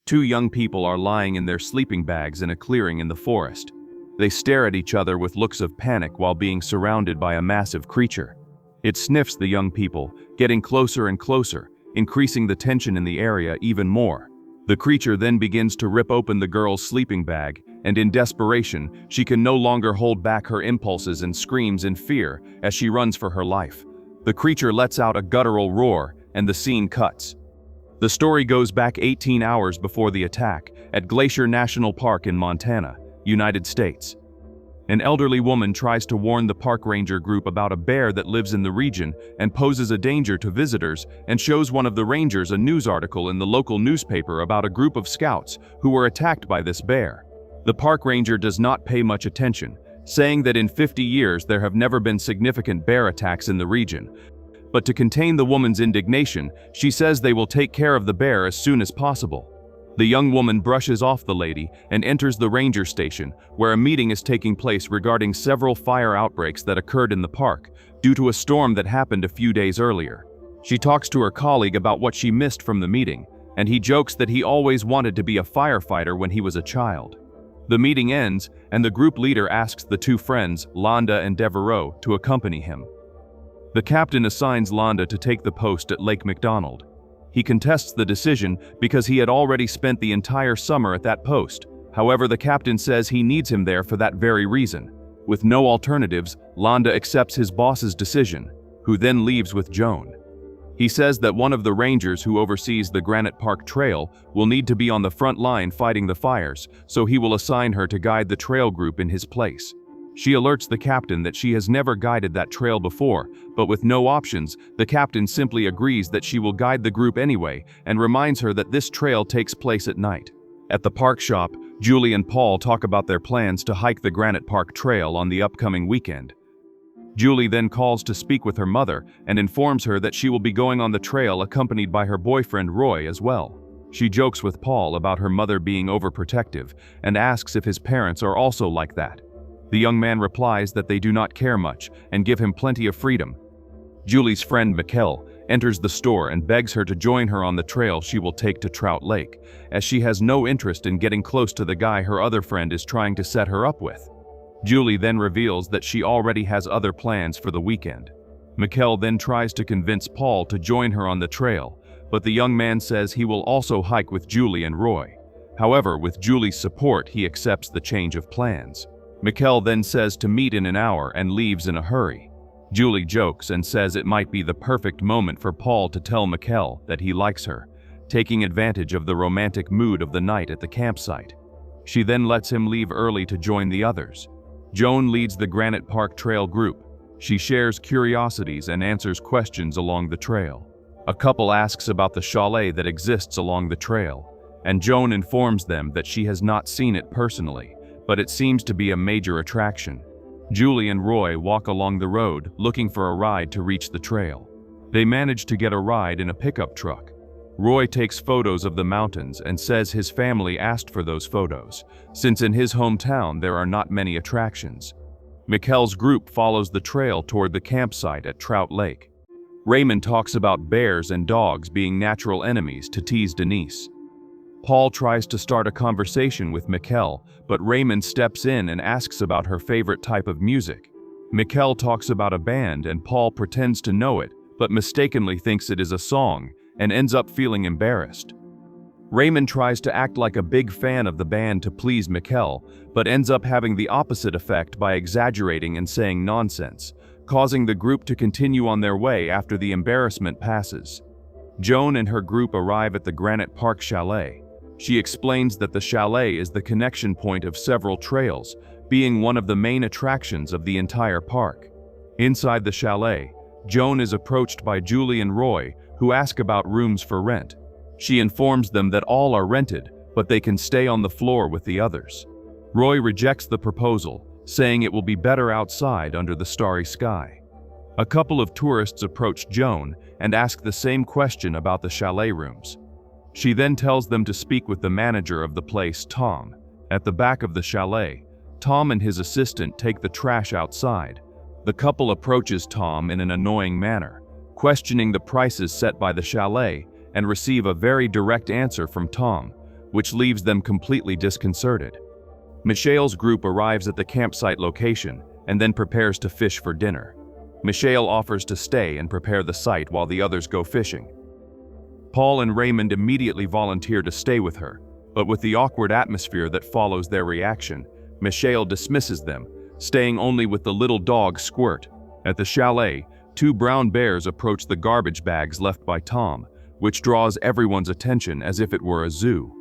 Two young people are lying in their sleeping bags in a clearing in the forest. They stare at each other with looks of panic while being surrounded by a massive creature. It sniffs the young people, getting closer and closer, increasing the tension in the area even more. The creature then begins to rip open the girl's sleeping bag, and in desperation, she can no longer hold back her impulses and screams in fear as she runs for her life. The creature lets out a guttural roar, and the scene cuts. The story goes back 18 hours before the attack at Glacier National Park in Montana, United States. An elderly woman tries to warn the park ranger group about a bear that lives in the region and poses a danger to visitors, and shows one of the rangers a news article in the local newspaper about a group of scouts who were attacked by this bear. The park ranger does not pay much attention, saying that in 50 years there have never been significant bear attacks in the region. But to contain the woman's indignation, she says they will take care of the bear as soon as possible. The young woman brushes off the lady and enters the ranger station, where a meeting is taking place regarding several fire outbreaks that occurred in the park due to a storm that happened a few days earlier. She talks to her colleague about what she missed from the meeting, and he jokes that he always wanted to be a firefighter when he was a child. The meeting ends, and the group leader asks the two friends, Londa and Devereaux, to accompany him. The captain assigns Londa to take the post at Lake McDonald. He contests the decision because he had already spent the entire summer at that post. However, the captain says he needs him there for that very reason. With no alternatives, Londa accepts his boss's decision, who then leaves with Joan. He says that one of the rangers who oversees the Granite Park Trail will need to be on the front line fighting the fires, so he will assign her to guide the trail group in his place. She alerts the captain that she has never guided that trail before, but with no options, the captain simply agrees that she will guide the group anyway and reminds her that this trail takes place at night. At the park shop, Julie and Paul talk about their plans to hike the Granite Park Trail on the upcoming weekend. Julie then calls to speak with her mother and informs her that she will be going on the trail accompanied by her boyfriend Roy as well. She jokes with Paul about her mother being overprotective and asks if his parents are also like that. The young man replies that they do not care much and give him plenty of freedom. Julie's friend Mikkel enters the store and begs her to join her on the trail she will take to Trout Lake, as she has no interest in getting close to the guy her other friend is trying to set her up with. Julie then reveals that she already has other plans for the weekend. Mikkel then tries to convince Paul to join her on the trail, but the young man says he will also hike with Julie and Roy. However, with Julie's support, he accepts the change of plans. Mikkel then says to meet in an hour and leaves in a hurry. Julie jokes and says it might be the perfect moment for Paul to tell Mikkel that he likes her, taking advantage of the romantic mood of the night at the campsite. She then lets him leave early to join the others. Joan leads the Granite Park Trail group. She shares curiosities and answers questions along the trail. A couple asks about the chalet that exists along the trail, and Joan informs them that she has not seen it personally, but it seems to be a major attraction. Julie and Roy walk along the road looking for a ride to reach the trail. They manage to get a ride in a pickup truck. Roy takes photos of the mountains and says his family asked for those photos, since in his hometown there are not many attractions. Mikkel's group follows the trail toward the campsite at Trout Lake. Raymond talks about bears and dogs being natural enemies to tease Denise. Paul tries to start a conversation with Mikkel, but Raymond steps in and asks about her favorite type of music. Mikkel talks about a band and Paul pretends to know it, but mistakenly thinks it is a song and ends up feeling embarrassed. Raymond tries to act like a big fan of the band to please Mikkel, but ends up having the opposite effect by exaggerating and saying nonsense, causing the group to continue on their way after the embarrassment passes. Joan and her group arrive at the Granite Park Chalet. She explains that the chalet is the connection point of several trails, being one of the main attractions of the entire park. Inside the chalet, Joan is approached by Julie and Roy, who ask about rooms for rent. She informs them that all are rented, but they can stay on the floor with the others. Roy rejects the proposal, saying it will be better outside under the starry sky. A couple of tourists approach Joan and ask the same question about the chalet rooms. She then tells them to speak with the manager of the place, Tom. At the back of the chalet, Tom and his assistant take the trash outside. The couple approaches Tom in an annoying manner, questioning the prices set by the chalet, and receive a very direct answer from Tom, which leaves them completely disconcerted. Michael's group arrives at the campsite location and then prepares to fish for dinner. Michael offers to stay and prepare the site while the others go fishing. Paul and Raymond immediately volunteer to stay with her, but with the awkward atmosphere that follows their reaction, Michael dismisses them, staying only with the little dog Squirt. At the chalet, two brown bears approach the garbage bags left by Tom, which draws everyone's attention as if it were a zoo.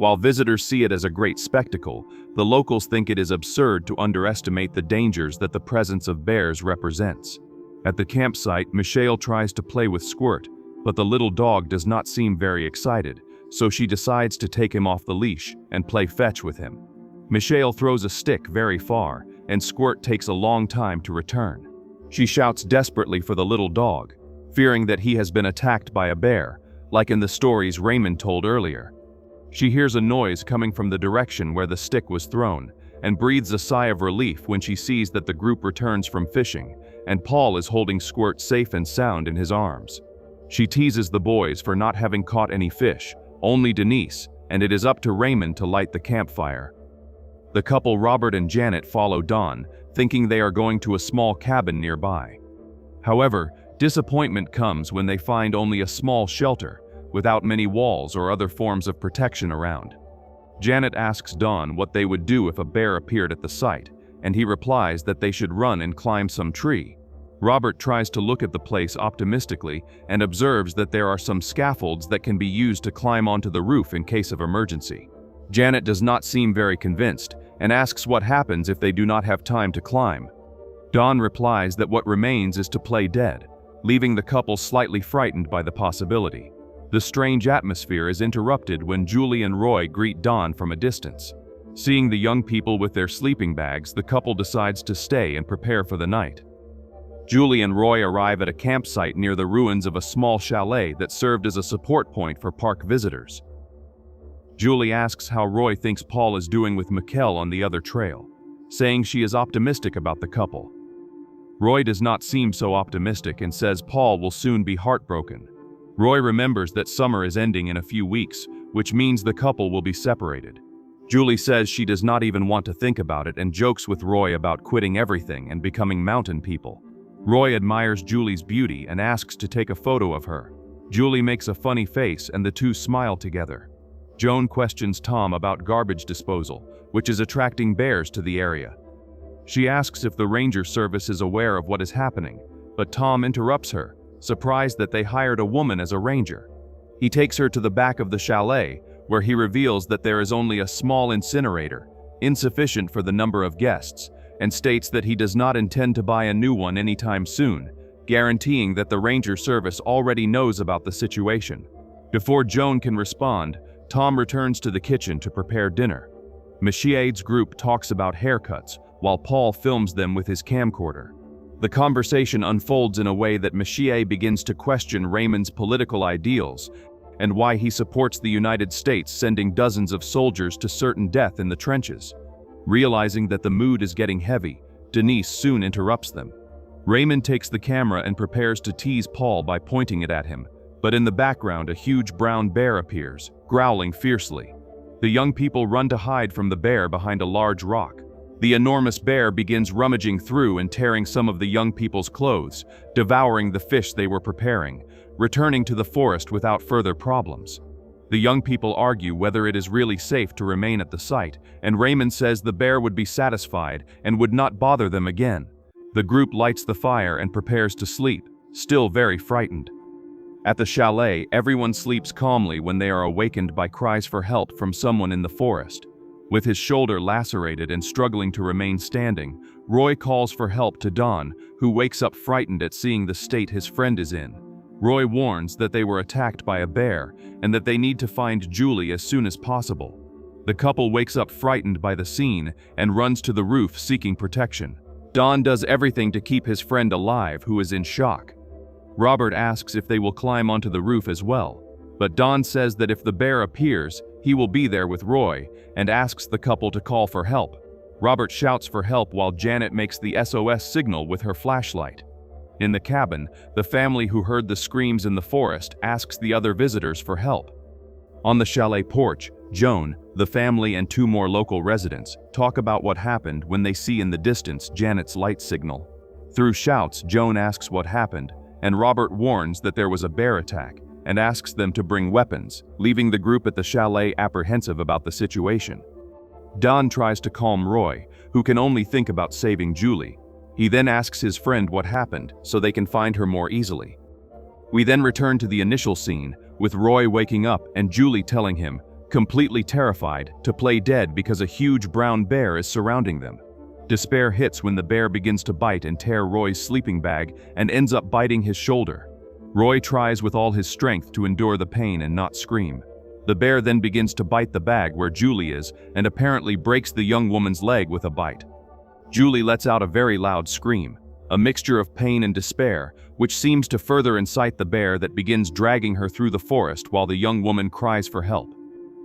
While visitors see it as a great spectacle, the locals think it is absurd to underestimate the dangers that the presence of bears represents. At the campsite, Michael tries to play with Squirt, but the little dog does not seem very excited, so she decides to take him off the leash and play fetch with him. Michael throws a stick very far, and Squirt takes a long time to return. She shouts desperately for the little dog, fearing that he has been attacked by a bear, like in the stories Raymond told earlier. She hears a noise coming from the direction where the stick was thrown, and breathes a sigh of relief when she sees that the group returns from fishing, and Paul is holding Squirt safe and sound in his arms. She teases the boys for not having caught any fish, only Denise, and it is up to Raymond to light the campfire. The couple Robert and Janet follow Don, thinking they are going to a small cabin nearby. However, disappointment comes when they find only a small shelter, without many walls or other forms of protection around. Janet asks Don what they would do if a bear appeared at the site, and he replies that they should run and climb some tree. Robert tries to look at the place optimistically and observes that there are some scaffolds that can be used to climb onto the roof in case of emergency. Janet does not seem very convinced and asks what happens if they do not have time to climb. Don replies that what remains is to play dead, leaving the couple slightly frightened by the possibility. The strange atmosphere is interrupted when Julie and Roy greet Don from a distance. Seeing the young people with their sleeping bags, the couple decides to stay and prepare for the night. Julie and Roy arrive at a campsite near the ruins of a small chalet that served as a support point for park visitors. Julie asks how Roy thinks Paul is doing with Mikkel on the other trail, saying she is optimistic about the couple. Roy does not seem so optimistic and says Paul will soon be heartbroken. Roy remembers that summer is ending in a few weeks, which means the couple will be separated. Julie says she does not even want to think about it and jokes with Roy about quitting everything and becoming mountain people. Roy admires Julie's beauty and asks to take a photo of her. Julie makes a funny face and the two smile together. Joan questions Tom about garbage disposal, which is attracting bears to the area. She asks if the ranger service is aware of what is happening, but Tom interrupts her, surprised that they hired a woman as a ranger. He takes her to the back of the chalet, where he reveals that there is only a small incinerator, insufficient for the number of guests, and states that he does not intend to buy a new one anytime soon, guaranteeing that the ranger service already knows about the situation. Before Joan can respond, Tom returns to the kitchen to prepare dinner. Michael's group talks about haircuts, while Paul films them with his camcorder. The conversation unfolds in a way that Michael begins to question Raymond's political ideals and why he supports the United States sending dozens of soldiers to certain death in the trenches. Realizing that the mood is getting heavy, Denise soon interrupts them. Raymond takes the camera and prepares to tease Paul by pointing it at him, but in the background a huge brown bear appears, growling fiercely. The young people run to hide from the bear behind a large rock. The enormous bear begins rummaging through and tearing some of the young people's clothes, devouring the fish they were preparing, returning to the forest without further problems. The young people argue whether it is really safe to remain at the site, and Raymond says the bear would be satisfied and would not bother them again. The group lights the fire and prepares to sleep, still very frightened. At the chalet, everyone sleeps calmly when they are awakened by cries for help from someone in the forest. With his shoulder lacerated and struggling to remain standing, Roy calls for help to Don, who wakes up frightened at seeing the state his friend is in. Roy warns that they were attacked by a bear and that they need to find Julie as soon as possible. The couple wakes up frightened by the scene and runs to the roof seeking protection. Don does everything to keep his friend alive, who is in shock. Robert asks if they will climb onto the roof as well, but Don says that if the bear appears, he will be there with Roy and asks the couple to call for help. Robert shouts for help while Janet makes the SOS signal with her flashlight. In the cabin, the family who heard the screams in the forest asks the other visitors for help. On the chalet porch, Joan, the family and two more local residents talk about what happened when they see in the distance Janet's light signal. Through shouts, Joan asks what happened, and Robert warns that there was a bear attack and asks them to bring weapons, leaving the group at the chalet apprehensive about the situation. Don tries to calm Roy, who can only think about saving Julie. He then asks his friend what happened so they can find her more easily. We then return to the initial scene, with Roy waking up and Julie telling him, completely terrified, to play dead because a huge brown bear is surrounding them. Despair hits when the bear begins to bite and tear Roy's sleeping bag and ends up biting his shoulder. Roy tries with all his strength to endure the pain and not scream. The bear then begins to bite the bag where Julie is and apparently breaks the young woman's leg with a bite. Julie lets out a very loud scream, a mixture of pain and despair, which seems to further incite the bear that begins dragging her through the forest while the young woman cries for help.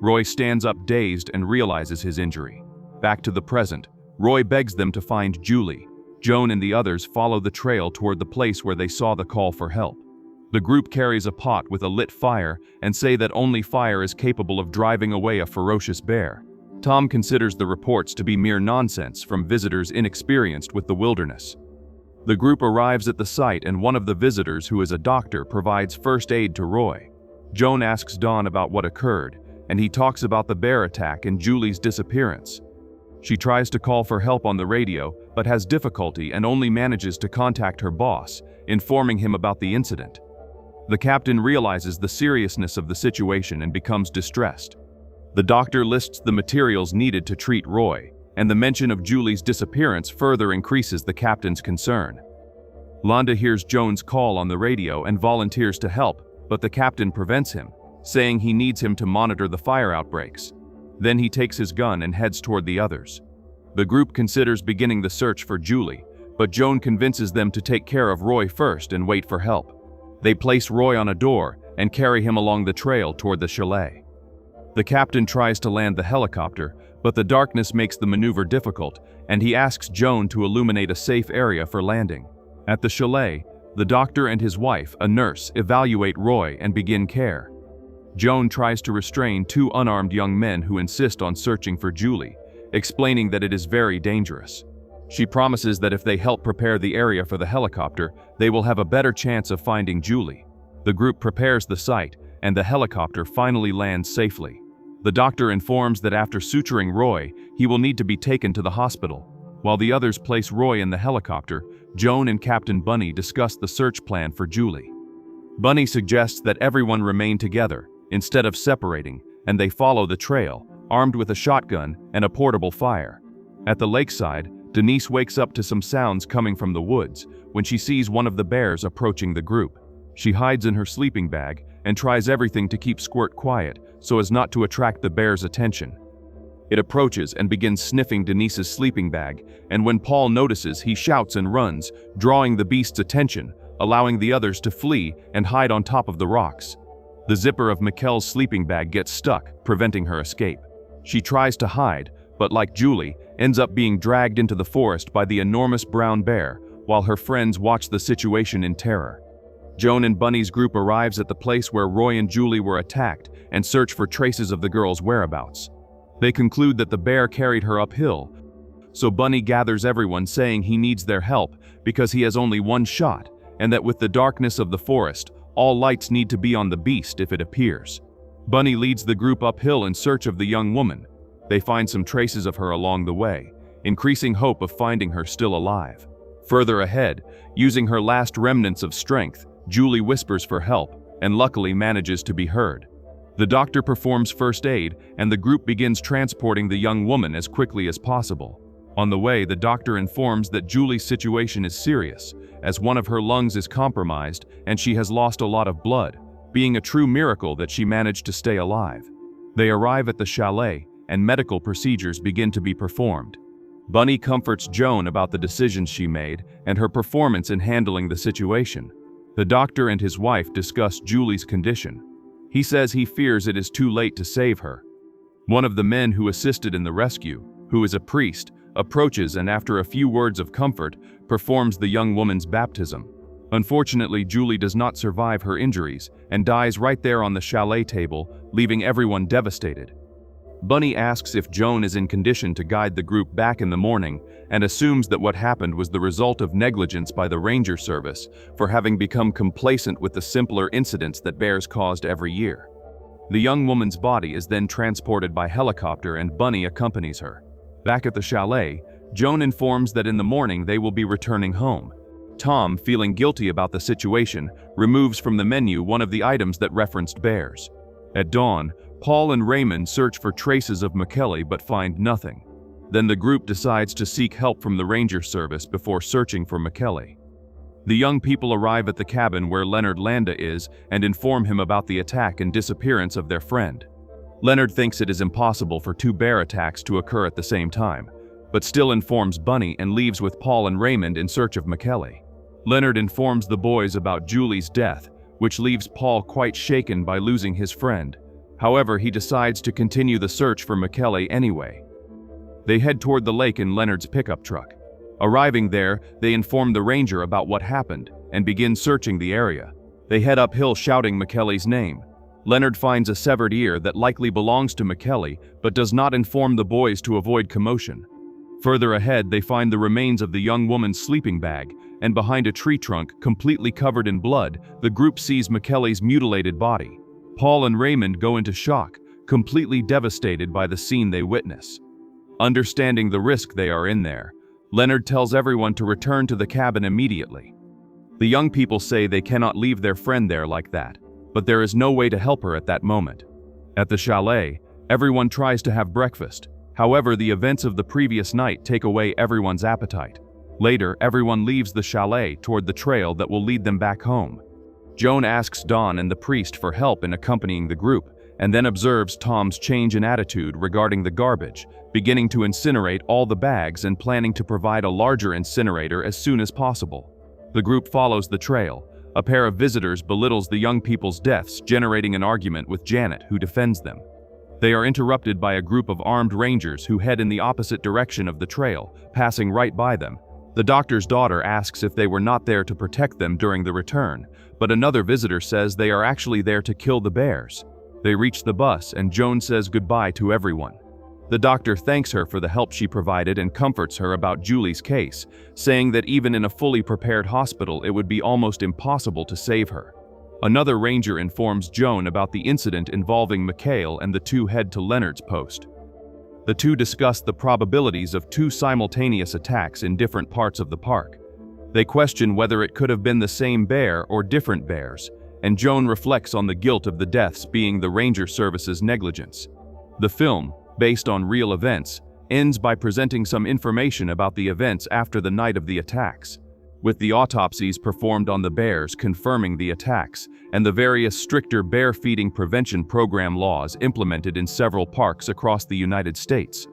Roy stands up dazed and realizes his injury. Back to the present, Roy begs them to find Julie. Joan and the others follow the trail toward the place where they saw the call for help. The group carries a pot with a lit fire and say that only fire is capable of driving away a ferocious bear. Tom considers the reports to be mere nonsense from visitors inexperienced with the wilderness. The group arrives at the site and one of the visitors, who is a doctor, provides first aid to Roy. Joan asks Don about what occurred, and he talks about the bear attack and Julie's disappearance. She tries to call for help on the radio, but has difficulty and only manages to contact her boss, informing him about the incident. The captain realizes the seriousness of the situation and becomes distressed. The doctor lists the materials needed to treat Roy, and the mention of Julie's disappearance further increases the captain's concern. Londa hears Joan's call on the radio and volunteers to help, but the captain prevents him, saying he needs him to monitor the fire outbreaks. Then he takes his gun and heads toward the others. The group considers beginning the search for Julie, but Joan convinces them to take care of Roy first and wait for help. They place Roy on a door and carry him along the trail toward the chalet. The captain tries to land the helicopter, but the darkness makes the maneuver difficult, and he asks Joan to illuminate a safe area for landing. At the chalet, the doctor and his wife, a nurse, evaluate Roy and begin care. Joan tries to restrain two unarmed young men who insist on searching for Julie, explaining that it is very dangerous. She promises that if they help prepare the area for the helicopter, they will have a better chance of finding Julie. The group prepares the site, and the helicopter finally lands safely. The doctor informs that after suturing Roy, he will need to be taken to the hospital. While the others place Roy in the helicopter, Joan and Captain Bunny discuss the search plan for Julie. Bunny suggests that everyone remain together, instead of separating, and they follow the trail, armed with a shotgun and a portable fire. At the lakeside, Denise wakes up to some sounds coming from the woods when she sees one of the bears approaching the group. She hides in her sleeping bag and tries everything to keep Squirt quiet so as not to attract the bear's attention. It approaches and begins sniffing Denise's sleeping bag, and when Paul notices, he shouts and runs, drawing the beast's attention, allowing the others to flee and hide on top of the rocks. The zipper of Mikkel's sleeping bag gets stuck, preventing her escape. She tries to hide, but like Julie, ends up being dragged into the forest by the enormous brown bear, while her friends watch the situation in terror. Joan and Bunny's group arrives at the place where Roy and Julie were attacked and search for traces of the girls' whereabouts. They conclude that the bear carried her uphill, so Bunny gathers everyone, saying he needs their help because he has only one shot, and that with the darkness of the forest, all lights need to be on the beast if it appears. Bunny leads the group uphill in search of the young woman. They find some traces of her along the way, increasing hope of finding her still alive. Further ahead, using her last remnants of strength, Julie whispers for help and luckily manages to be heard. The doctor performs first aid, and the group begins transporting the young woman as quickly as possible. On the way, the doctor informs that Julie's situation is serious, as one of her lungs is compromised and she has lost a lot of blood, being a true miracle that she managed to stay alive. They arrive at the chalet, and medical procedures begin to be performed. Bunny comforts Joan about the decisions she made and her performance in handling the situation. The doctor and his wife discuss Julie's condition. He says he fears it is too late to save her. One of the men who assisted in the rescue, who is a priest, approaches and after a few words of comfort, performs the young woman's baptism. Unfortunately, Julie does not survive her injuries and dies right there on the chalet table, leaving everyone devastated. Bunny asks if Joan is in condition to guide the group back in the morning and assumes that what happened was the result of negligence by the Ranger Service for having become complacent with the simpler incidents that bears caused every year. The young woman's body is then transported by helicopter and Bunny accompanies her. Back at the chalet, Joan informs that in the morning they will be returning home. Tom, feeling guilty about the situation, removes from the menu one of the items that referenced bears. At dawn, Paul and Raymond search for traces of McKelly but find nothing. Then the group decides to seek help from the Ranger Service before searching for McKelly. The young people arrive at the cabin where Leonard Landa is and inform him about the attack and disappearance of their friend. Leonard thinks it is impossible for two bear attacks to occur at the same time, but still informs Bunny and leaves with Paul and Raymond in search of McKelly. Leonard informs the boys about Julie's death, which leaves Paul quite shaken by losing his friend. However, he decides to continue the search for McKelly anyway. They head toward the lake in Leonard's pickup truck. Arriving there, they inform the ranger about what happened and begin searching the area. They head uphill shouting McKelly's name. Leonard finds a severed ear that likely belongs to McKelly, but does not inform the boys to avoid commotion. Further ahead, they find the remains of the young woman's sleeping bag, and behind a tree trunk, completely covered in blood, the group sees McKelly's mutilated body. Paul and Raymond go into shock, completely devastated by the scene they witness. Understanding the risk they are in there, Leonard tells everyone to return to the cabin immediately. The young people say they cannot leave their friend there like that, but there is no way to help her at that moment. At the chalet, everyone tries to have breakfast. However, the events of the previous night take away everyone's appetite. Later, everyone leaves the chalet toward the trail that will lead them back home. Joan asks Don and the priest for help in accompanying the group, and then observes Tom's change in attitude regarding the garbage, beginning to incinerate all the bags and planning to provide a larger incinerator as soon as possible. The group follows the trail. A pair of visitors belittles the young people's deaths, generating an argument with Janet, who defends them. They are interrupted by a group of armed rangers who head in the opposite direction of the trail, passing right by them. The doctor's daughter asks if they were not there to protect them during the return, but another visitor says they are actually there to kill the bears. They reach the bus and Joan says goodbye to everyone. The doctor thanks her for the help she provided and comforts her about Julie's case, saying that even in a fully prepared hospital it would be almost impossible to save her. Another ranger informs Joan about the incident involving McHale and the two head to Leonard's post. The two discuss the probabilities of two simultaneous attacks in different parts of the park. They question whether it could have been the same bear or different bears, and Joan reflects on the guilt of the deaths being the Ranger Service's negligence. The film, based on real events, ends by presenting some information about the events after the night of the attacks, with the autopsies performed on the bears confirming the attacks and the various stricter bear feeding prevention program laws implemented in several parks across the United States.